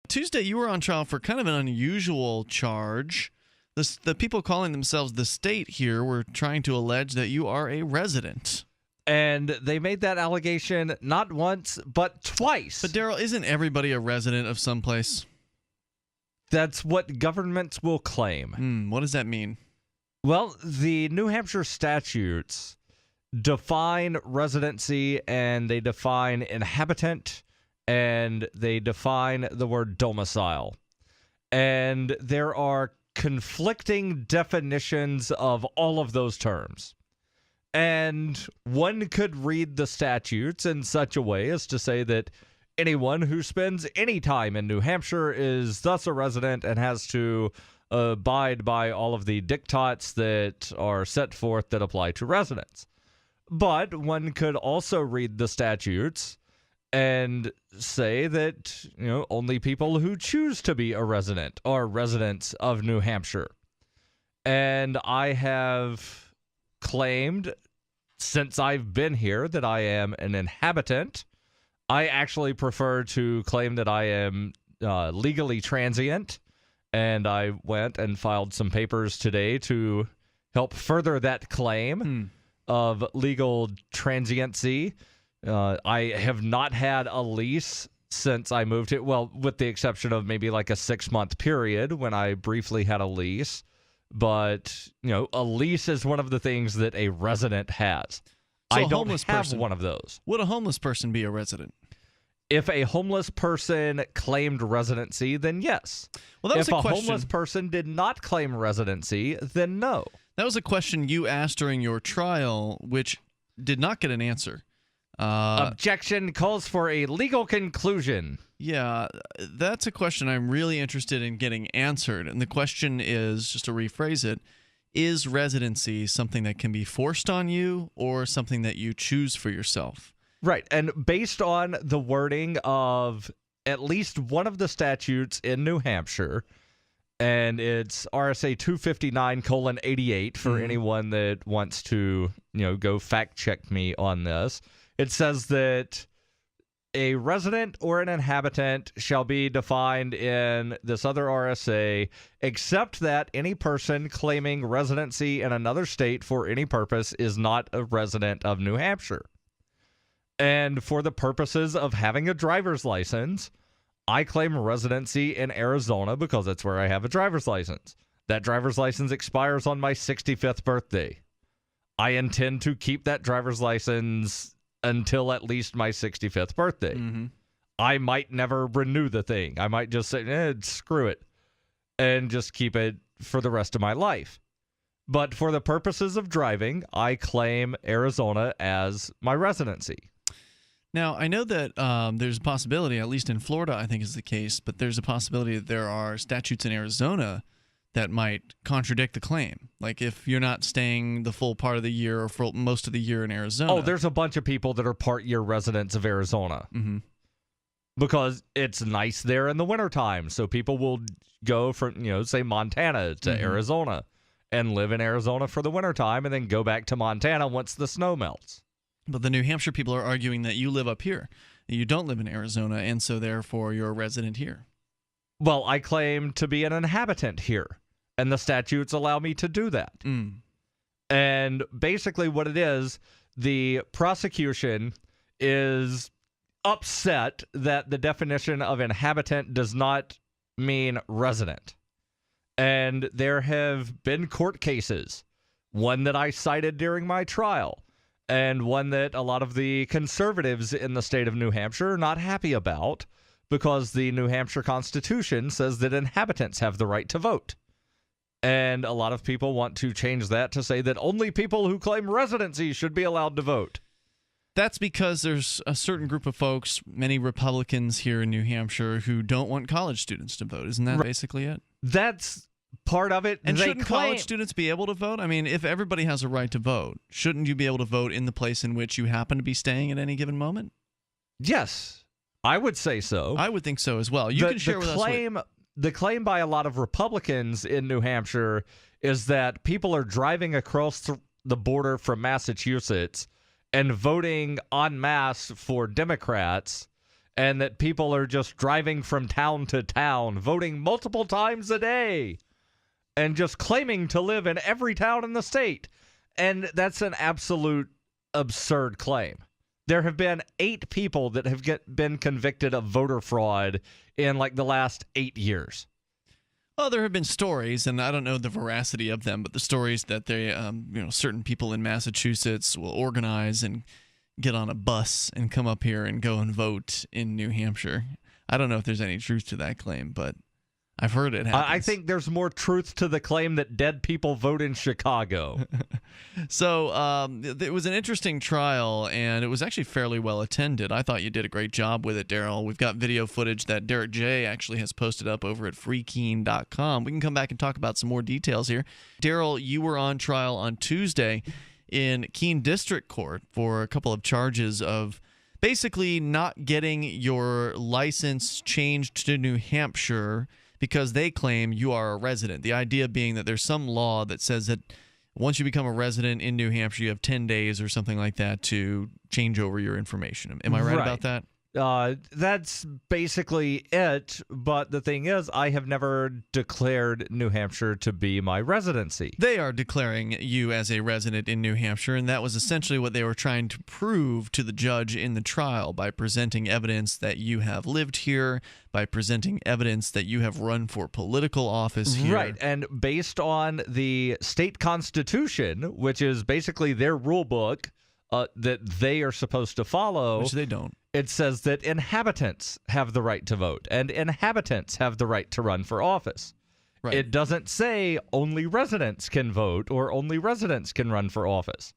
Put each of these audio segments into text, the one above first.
Tuesday, you were on trial for kind of an unusual charge. The people calling themselves the state here were trying to allege that you are a resident. And they made that allegation not once, but twice. But Darryl, isn't everybody a resident of someplace? That's what governments will claim. What does that mean? Well, the New Hampshire statutes define residency, and they define inhabitant, and they define the word domicile. And there are conflicting definitions of all of those terms. And one could read the statutes in such a way as to say that anyone who spends any time in New Hampshire is thus a resident and has to abide by all of the diktats that are set forth that apply to residents. But one could also read the statutes and say that, only people who choose to be a resident are residents of New Hampshire. And I have claimed since I've been here that I am an inhabitant. I actually prefer to claim that I am legally transient, and I went and filed some papers today to help further that claim of legal transiency. I have not had a lease since I moved here, well, with the exception of maybe like a 6-month period when I briefly had a lease. But, a lease is one of the things that a resident has. So I don't have one of those. Would a homeless person be a resident? If a homeless person claimed residency, then yes. Well, that was if a a question. homeless person did not claim residency, then no. That was a question you asked during your trial, which did not get an answer. Objection calls for a legal conclusion. Yeah, that's a question I'm really interested in getting answered. And the question is, just to rephrase it, is residency something that can be forced on you or something that you choose for yourself? Right, and based on the wording of at least one of the statutes in New Hampshire, and it's RSA 259:88 for anyone that wants to, go fact check me on this. It says that a resident or an inhabitant shall be defined in this other RSA, except that any person claiming residency in another state for any purpose is not a resident of New Hampshire. And for the purposes of having a driver's license, I claim residency in Arizona because that's where I have a driver's license. That driver's license expires on my 65th birthday. I intend to keep that driver's license until at least my 65th birthday. I might never renew the thing. I might just say, screw it, and just keep it for the rest of my life. But for the purposes of driving, I claim Arizona as my residency. Now, I know that there's a possibility, at least in Florida, I think is the case, but there's a possibility that there are statutes in Arizona that might contradict the claim. Like if you're not staying the full part of the year or for most of the year in Arizona. Oh, there's a bunch of people that are part-year residents of Arizona. Because it's nice there in the wintertime. So people will go from, say Montana to Arizona and live in Arizona for the wintertime and then go back to Montana once the snow melts. But the New Hampshire people are arguing that you live up here. You don't live in Arizona, and so therefore you're a resident here. Well, I claim to be an inhabitant here, and the statutes allow me to do that. And basically what it is, the prosecution is upset that the definition of inhabitant does not mean resident. And there have been court cases, one that I cited during my trial, and one that a lot of the conservatives in the state of New Hampshire are not happy about, because the New Hampshire Constitution says that inhabitants have the right to vote. And a lot of people want to change that to say that only people who claim residency should be allowed to vote. That's because there's a certain group of folks, many Republicans here in New Hampshire, who don't want college students to vote. Isn't that basically it? That's part of it. And shouldn't college students be able to vote? I mean, if everybody has a right to vote, shouldn't you be able to vote in the place in which you happen to be staying at any given moment? Yes, I would say so. I would think so as well. You can share with us. The claim by a lot of Republicans in New Hampshire is that people are driving across the border from Massachusetts and voting en masse for Democrats, and that people are just driving from town to town, voting multiple times a day, and just claiming to live in every town in the state. And that's an absolute absurd claim. There have been 8 people that have been convicted of voter fraud in like the last 8 years. Well, there have been stories, and I don't know the veracity of them, but the stories that they, certain people in Massachusetts will organize and get on a bus and come up here and go and vote in New Hampshire. I don't know if there's any truth to that claim, but I've heard it happens. I think there's more truth to the claim that dead people vote in Chicago. So it was an interesting trial, and it was actually fairly well attended. I thought you did a great job with it, Darryl. We've got video footage that Derek J. actually has posted up over at freekeen.com. We can come back and talk about some more details here. Darryl, you were on trial on Tuesday in Keene District Court for a couple of charges of basically not getting your license changed to New Hampshire because they claim you are a resident. The idea being that there's some law that says that once you become a resident in New Hampshire, you have 10 days or something like that to change over your information. Am I right about that? That's basically it, but the thing is, I have never declared New Hampshire to be my residency. They are declaring you as a resident in New Hampshire, and that was essentially what they were trying to prove to the judge in the trial by presenting evidence that you have lived here, by presenting evidence that you have run for political office here. Right, and based on the state constitution, which is basically their rule book that they are supposed to follow. Which they don't. It says that inhabitants have the right to vote and inhabitants have the right to run for office. Right. It doesn't say only residents can vote or only residents can run for office.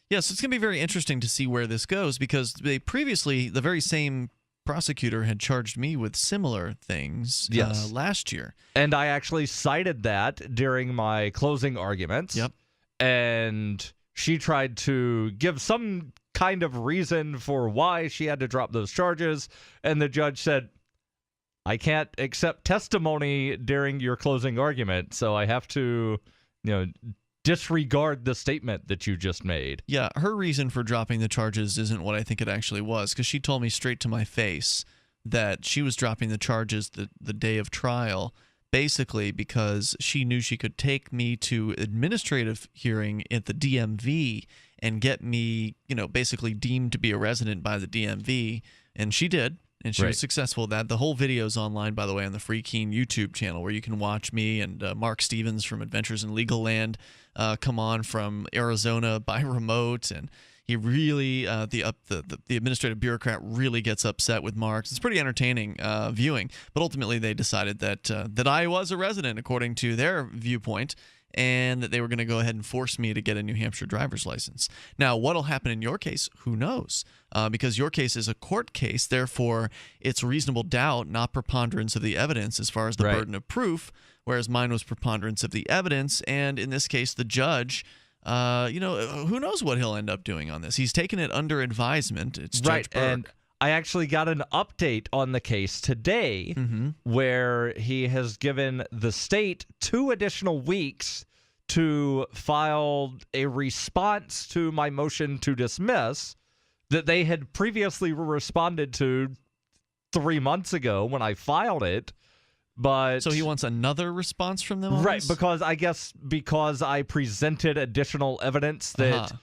Yes, it's going to be very interesting to see where this goes because they previously, the very same prosecutor had charged me with similar things last year. And I actually cited that during my closing arguments. Yep. And she tried to give some kind of reason for why she had to drop those charges, and the judge said, I can't accept testimony during your closing argument, so I have to, disregard the statement that you just made. Yeah, her reason for dropping the charges isn't what I think it actually was, because she told me straight to my face that she was dropping the charges the day of trial basically because she knew she could take me to administrative hearing at the DMV and get me, basically deemed to be a resident by the DMV. And she did. And she was successful at that. The whole video is online, by the way, on the Free Keen YouTube channel, where you can watch me and Mark Stevens from Adventures in Legal Land come on from Arizona by remote. And he really, the administrative bureaucrat really gets upset with Mark. It's pretty entertaining viewing. But ultimately, they decided that I was a resident, according to their viewpoint, and that they were going to go ahead and force me to get a New Hampshire driver's license. Now, what'll happen in your case, who knows? Because your case is a court case, therefore it's reasonable doubt, not preponderance of the evidence as far as the burden of proof, whereas mine was preponderance of the evidence, and in this case, the judge, who knows what he'll end up doing on this. He's taken it under advisement. It's Judge Berg. And I actually got an update on the case today where he has given the state 2 additional weeks to file a response to my motion to dismiss that they had previously responded to 3 months ago when I filed it. But so he wants another response from them on this? Because I presented additional evidence that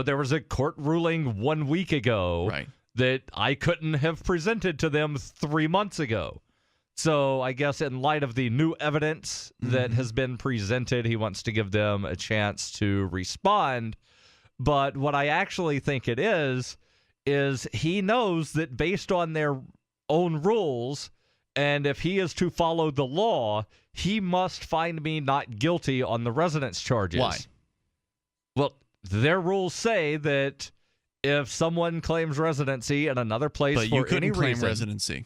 there was a court ruling 1 week ago that I couldn't have presented to them 3 months ago. So I guess in light of the new evidence that has been presented, he wants to give them a chance to respond. But what I actually think it is he knows that based on their own rules, and if he is to follow the law, he must find me not guilty on the residence charges. Why? Well, their rules say that if someone claims residency in another place but for you couldn't any claim reason, residency.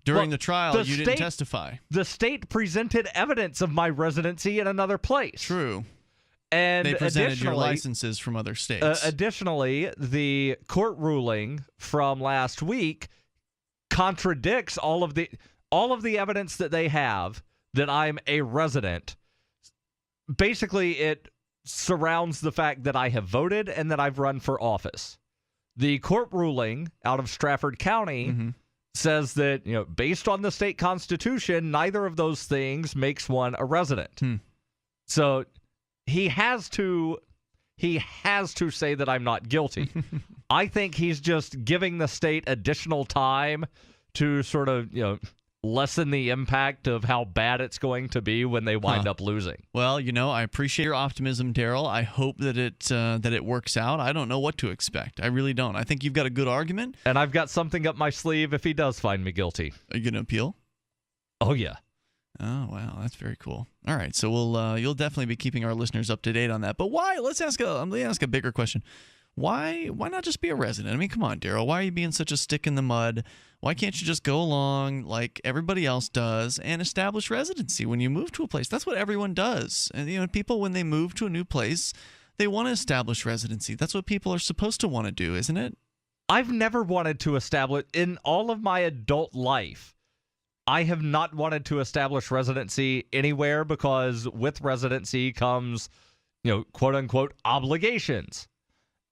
During the trial, you didn't testify. The state presented evidence of my residency in another place. True. And they presented your licenses from other states. Additionally, the court ruling from last week contradicts all of the evidence that they have that I'm a resident. Basically, it surrounds the fact that I have voted and that I've run for office. The court ruling out of Stratford County says that, based on the state constitution, neither of those things makes one a resident. So he has to say that I'm not guilty. I think he's just giving the state additional time to sort of, lessen the impact of how bad it's going to be when they wind up losing. Well, I appreciate your optimism, Darryl. I hope that it works out. I don't know what to expect. I really don't. I think you've got a good argument. And I've got something up my sleeve if he does find me guilty. Are you going to appeal? Oh, yeah. Oh, wow. That's very cool. All right. So you'll definitely be keeping our listeners up to date on that. But why? Let me ask a bigger question. Why not just be a resident? I mean, come on, Darryl. Why are you being such a stick in the mud? Why can't you just go along like everybody else does and establish residency when you move to a place? That's what everyone does. And people, when they move to a new place, they want to establish residency. That's what people are supposed to want to do, isn't it? I've never wanted to establish, in all of my adult life, I have not wanted to establish residency anywhere because with residency comes, quote unquote, obligations.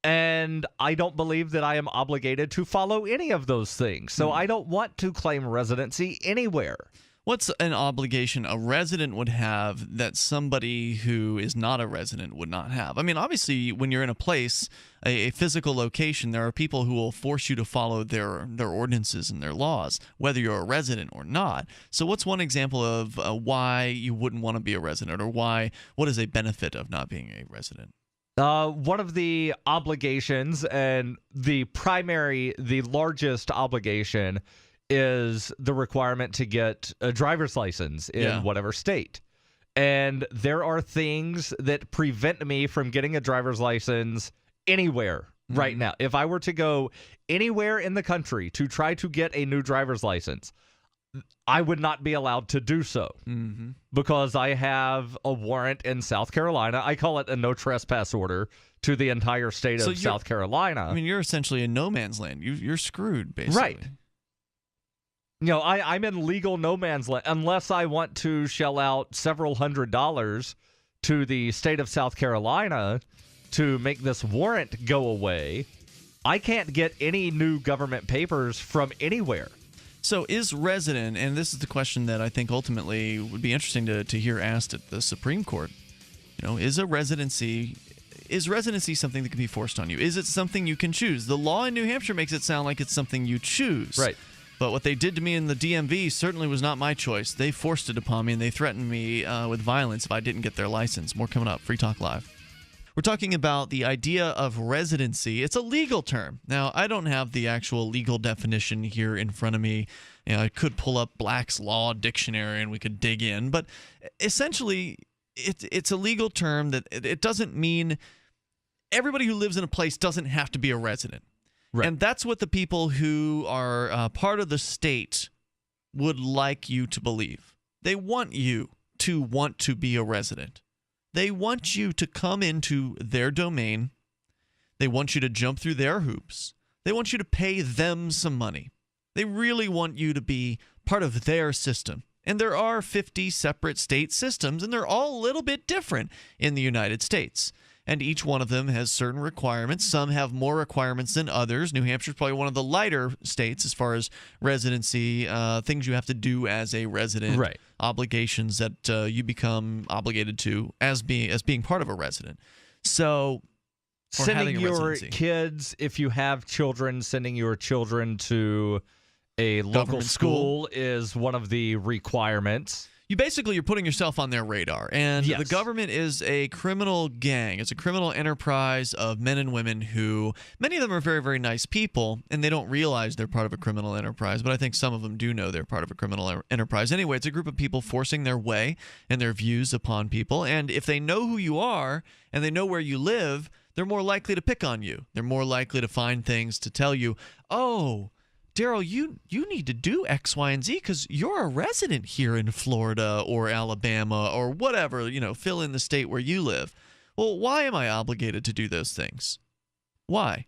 And I don't believe that I am obligated to follow any of those things. So I don't want to claim residency anywhere. What's an obligation a resident would have that somebody who is not a resident would not have? I mean, obviously, when you're in a place, a physical location, there are people who will force you to follow their ordinances and their laws, whether you're a resident or not. So what's one example of why you wouldn't want to be a resident, or what is a benefit of not being a resident? One of the obligations, and the largest obligation, is the requirement to get a driver's license in whatever state. And there are things that prevent me from getting a driver's license anywhere right now. If I were to go anywhere in the country to try to get a new driver's license, I would not be allowed to do so because I have a warrant in South Carolina. I call it a no trespass order to the entire state of South Carolina. I mean, you're essentially in no man's land. You're screwed, basically. Right. I'm in legal no man's land unless I want to shell out several $100s to the state of South Carolina to make this warrant go away. I can't get any new government papers from anywhere. So is resident, and this is the question that I think ultimately would be interesting to hear asked at the Supreme Court, is residency something that can be forced on you? Is it something you can choose? The law in New Hampshire makes it sound like it's something you choose. Right. But what they did to me in the DMV certainly was not my choice. They forced it upon me, and they threatened me with violence if I didn't get their license. More coming up. Free Talk Live. We're talking about the idea of residency. It's a legal term. Now, I don't have the actual legal definition here in front of me. I could pull up Black's Law Dictionary and we could dig in. But essentially, it's a legal term that it doesn't mean everybody who lives in a place doesn't have to be a resident. Right. And that's what the people who are part of the state would like you to believe. They want you to want to be a resident. They want you to come into their domain. They want you to jump through their hoops. They want you to pay them some money. They really want you to be part of their system. And there are 50 separate state systems, and they're all a little bit different in the United States. And each one of them has certain requirements. Some have more requirements than others. New Hampshire is probably one of the lighter states as far as residency, things you have to do as a resident, right. Obligations that you become obligated to as being part of a resident. So sending your kids, if you have children, sending your children to a local school is one of the requirements. You're putting yourself on their radar. And the government is a criminal gang. It's a criminal enterprise of men and women who, many of them are very, very nice people, and they don't realize they're part of a criminal enterprise. But I think some of them do know they're part of a criminal enterprise. Anyway, it's a group of people forcing their way and their views upon people. And if they know who you are and they know where you live, they're more likely to pick on you. They're more likely to find things to tell you, oh, Darryl, you need to do X, Y, and Z because you're a resident here in Florida or Alabama or whatever, fill in the state where you live. Well, why am I obligated to do those things? Why?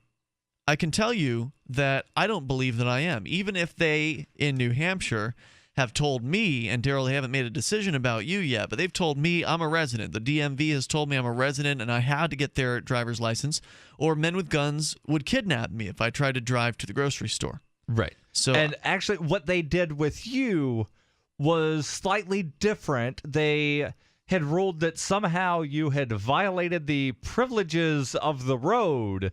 I can tell you that I don't believe that I am. Even if they, in New Hampshire, have told me, and Darryl, they haven't made a decision about you yet, but they've told me I'm a resident. The DMV has told me I'm a resident and I had to get their driver's license, or men with guns would kidnap me if I tried to drive to the grocery store. Right. So, And actually, what they did with you was slightly different. They had ruled that somehow you had violated the privileges of the road,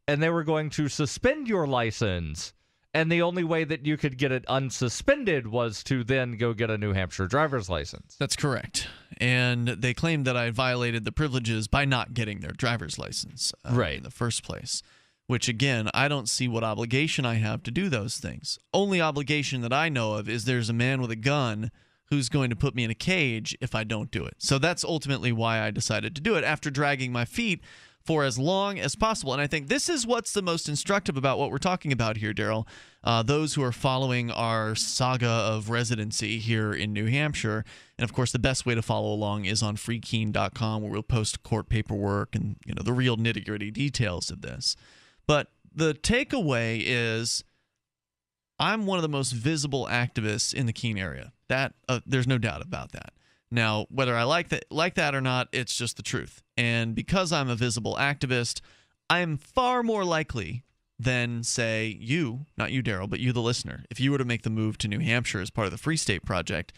and they were going to suspend your license. And the only way that you could get it unsuspended was to then go get a New Hampshire driver's license. that's correct. And they claimed that I violated the privileges by not getting their driver's license in the first place, which, again, I don't see what obligation I have to do those things. Only obligation that I know of is there's a man with a gun who's going to put me in a cage if I don't do it. So that's ultimately why I decided to do it after dragging my feet for as long as possible. And I think this is what's the most instructive about what we're talking about here, Darryl. Those who are following our saga of residency here in New Hampshire. And, of course, the best way to follow along is on freekeen.com, where we'll post court paperwork and the real nitty-gritty details of this. But the takeaway is I'm one of the most visible activists in the Keene area. That there's no doubt about that. Now, whether I like that or not, it's just the truth. And because I'm a visible activist, I'm far more likely than, say, you, not you, Darryl, but you, the listener, if you were to make the move to New Hampshire as part of the Free State Project,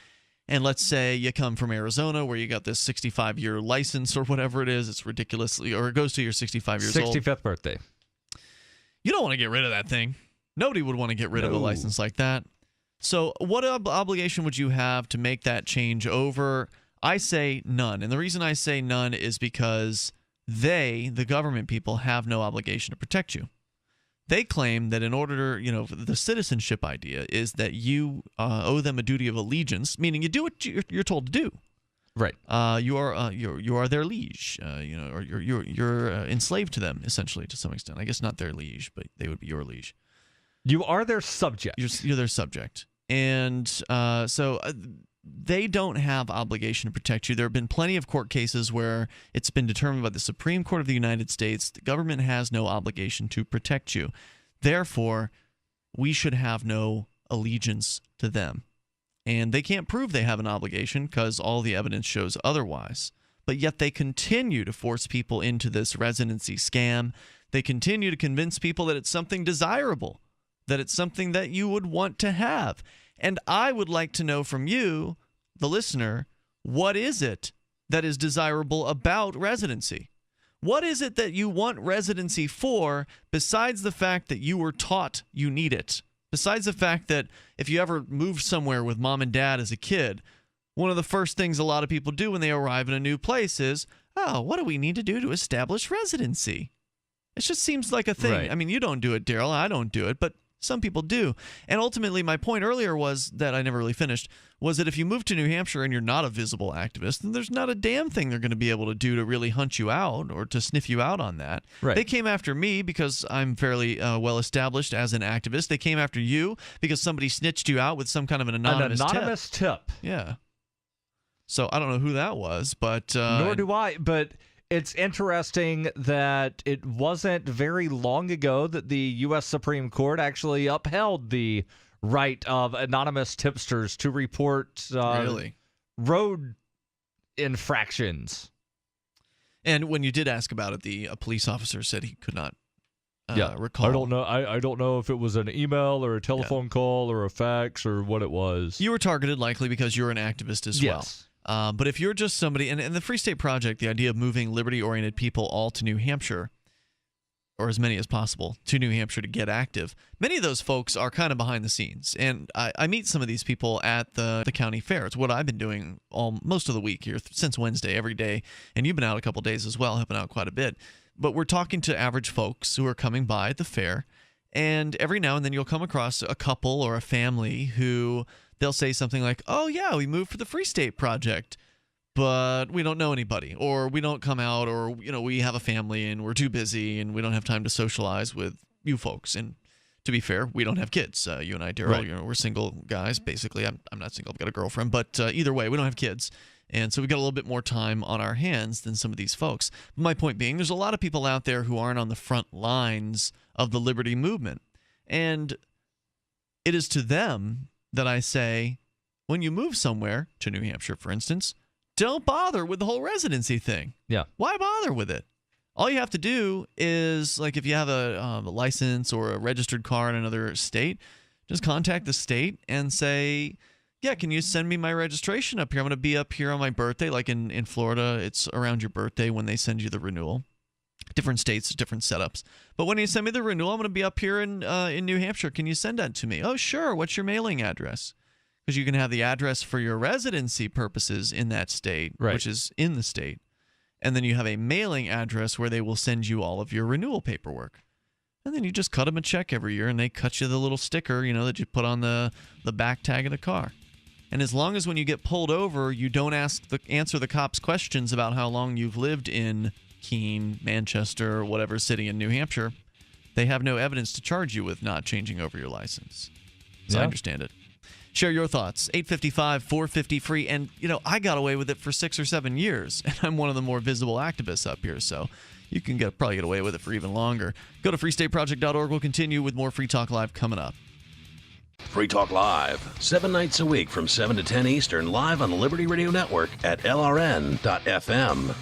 and let's say you come from Arizona where you got this 65-year license or whatever it is, it's ridiculously, or it goes to your 65 years old. 65th birthday. You don't want to get rid of that thing. Nobody would want to get rid of a license like that. So what obligation would you have to make that change over? I say none. And the reason I say none is because they, the government people, have no obligation to protect you. They claim that in order to, the citizenship idea is that you owe them a duty of allegiance, meaning you do what you're told to do. Right. You are their liege, or you're enslaved to them, essentially, to some extent. I guess not their liege, but they would be your liege. You are their subject. You're their subject. And so they don't have obligation to protect you. There have been plenty of court cases where it's been determined by the Supreme Court of the United States the government has no obligation to protect you. Therefore, we should have no allegiance to them. And they can't prove they have an obligation because all the evidence shows otherwise. But yet they continue to force people into this residency scam. They continue to convince people that it's something desirable, that it's something that you would want to have. And I would like to know from you, the listener, what is it that is desirable about residency? What is it that you want residency for besides the fact that you were taught you need it? Besides the fact that if you ever moved somewhere with mom and dad as a kid, one of the first things a lot of people do when they arrive in a new place is, oh, what do we need to do to establish residency? It just seems like a thing. Right. I mean, you don't do it, Darryl. I don't do it, but some people do. And ultimately, my point earlier was that I never really finished, was that if you move to New Hampshire and you're not a visible activist, then there's not a damn thing they're going to be able to do to really hunt you out or to sniff you out on that. Right. They came after me because I'm fairly well established as an activist. They came after you because somebody snitched you out with some kind of an anonymous tip. Yeah. So I don't know who that was, but Nor do I, but it's interesting that it wasn't very long ago that the U.S. Supreme Court actually upheld the right of anonymous tipsters to report really road infractions. And when you did ask about it, a police officer said he could not recall. I don't know. I don't know if it was an email or a telephone call or a fax or what it was. You were targeted likely because you're an activist as well. But if you're just somebody, and the Free State Project, the idea of moving liberty-oriented people all to New Hampshire, or as many as possible, to New Hampshire to get active, many of those folks are kind of behind the scenes. And I meet some of these people at the county fair. It's what I've been doing most of the week here, since Wednesday, every day. And you've been out a couple days as well, helping out quite a bit. But we're talking to average folks who are coming by at the fair. And every now and then you'll come across a couple or a family who they'll say something like, oh, yeah, we moved for the Free State Project, but we don't know anybody, or we don't come out, or, we have a family and we're too busy and we don't have time to socialize with you folks. And to be fair, we don't have kids. You and I, Darryl, Right. We're single guys, basically. I'm not single. I've got a girlfriend. But either way, we don't have kids. And so we've got a little bit more time on our hands than some of these folks. My point being, there's a lot of people out there who aren't on the front lines of the liberty movement. And it is to them that I say, when you move somewhere, to New Hampshire, for instance, don't bother with the whole residency thing. Yeah. Why bother with it? All you have to do is, like, if you have a license or a registered car in another state, Just contact the state and say, yeah, can you send me my registration up here? I'm going to be up here on my birthday. Like in Florida, it's around your birthday when they send you the renewal. Different states, different setups. But when you send me the renewal, I'm going to be up here in New Hampshire. Can you send that to me? Oh, sure. What's your mailing address? Because you can have the address for your residency purposes in that state, which is in the state. And then you have a mailing address where they will send you all of your renewal paperwork. And then you just cut them a check every year, and they cut you the little sticker, that you put on the back tag of the car. And as long as when you get pulled over, you don't answer the cops questions about how long you've lived in Keene, Manchester, whatever city in New Hampshire, they have no evidence to charge you with not changing over your license. As I understand it. Share your thoughts. 855-450-FREE. And, I got away with it for 6 or 7 years, and I'm one of the more visible activists up here, so you can probably get away with it for even longer. Go to freestateproject.org. We'll continue with more Free Talk Live coming up. Free Talk Live, 7 nights a week from 7 to 10 Eastern, live on the Liberty Radio Network at LRN.FM.